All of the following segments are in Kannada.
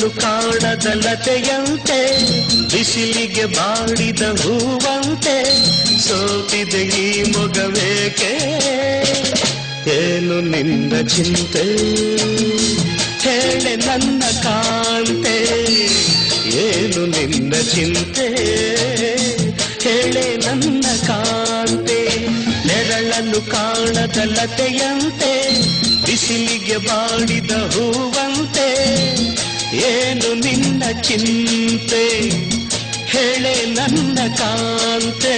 ನೆರಳನ್ನು ಕಾಣದ ಲತೆಯಂತೆ ಬಿಸಿಲಿಗೆ ಬಾಡಿದ ಹೂವಂತೆ ಸೋತಿದೆ ಈ ಮೊಗವೇಕೆ ಏನು ನಿನ್ನ ಚಿಂತೆ ಹೇಳೆ ನನ್ನ ಕಾಂತೆ ಏನು ನಿನ್ನ ಚಿಂತೆ ಹೇಳೆ ನನ್ನ ಕಾಂತೆ ನೆರಳನ್ನು ಕಾಣದ ಲತೆಯಂತೆ ಬಿಸಿಲಿಗೆ ಬಾಡಿದ ಹೂವಂತೆ ಏನು ನಿನ್ನ ಚಿಂತೆ ಹೇಳೆ ನನ್ನ ಕಾಂತೆ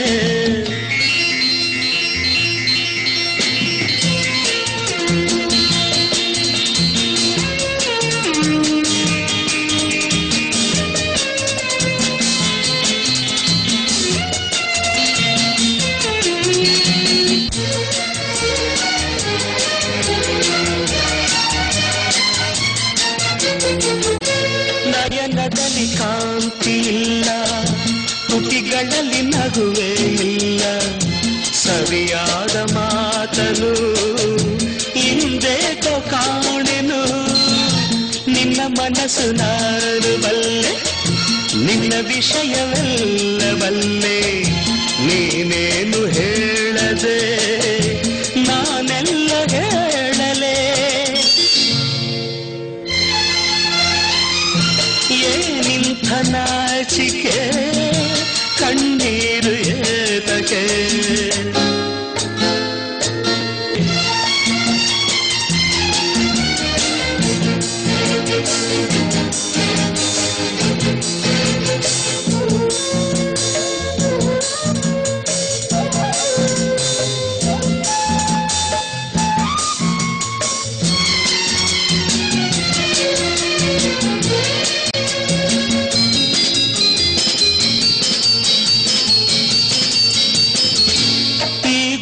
ನಯನದಲ್ಲಿ ಕಾಂತಿ ಇಲ್ಲ ತುಟಿಗಳಲ್ಲಿ ನಗುವೆ ಇಲ್ಲ ಸರಿಯಾದ ಮಾತನು ಹಿಂದೇಕೋ ಕಾಣೆನು ನಿನ್ನ ಮನಸ್ಸು ನಾನು ಬಲ್ಲೆ ನಿನ್ನ ವಿಷಯವೆಲ್ಲ ಬಲ್ಲೆ ನೀನೇನು ಹೇಳದೆ ನಾನೆಲ್ಲ ಹೇಳಲೆ ಏನಿಂಥ ನಾಚಿಕೆ ಕಣ್ಣೀರು ಏತಕೆ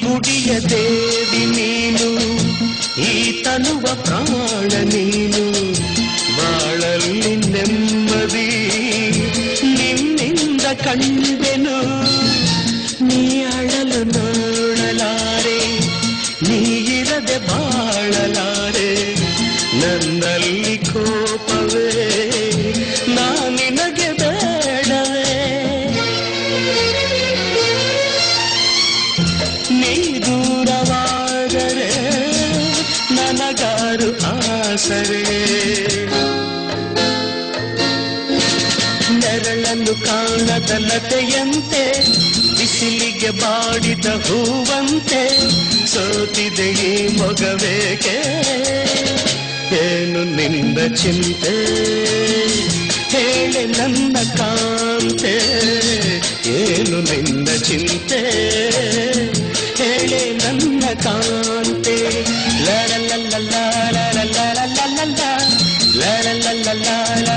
ಗುಡಿಯ ದೇವಿ ನೀನು ಈ ತನುವ ಪ್ರಾಣ ನೀನು ಬಾಳಲ್ಲಿ ನೆಮ್ಮದಿ ನಿನ್ನಿಂದ ಕಂಡೆನು ನೀ ಅಳಲು ನೋಡಲಾರೆ ನೀ ಇರದೆ ಬಾಳಲಾರೆ ನನ್ನಲ್ಲಿ ಕೋಪವೇ ನಾ ನಿನಗೆ ಬೇಡವೇ ನೀ ದೂರವಾದರೆ ನನಗಾರು ಆಸರೆ ನೆರಳನ್ನು ಕಾಣದ ಲತೆಯಂತೆ ಬಿಸಿಲಿಗೆ ಬಾಡಿದ ಹೂವಂತೆ ಸೋತಿದೆ ಈ ಮೊಗವೇಕೆ ಏನು ನಿನ್ನ ಚಿಂತೆ ಹೇಳೆ ನನ್ನ ಕಾಂತೆ ಏನು ನಿನ್ನ ಚಿಂತೆ ಹೇಳೆ ನನ್ನ ಕಾಂತೆ ಲ ಲ ಲ ಲ ಲ ಲ ಲ ಲ ಲ ಲ ಲ ಲ ಲ ಲ ಲ ಲ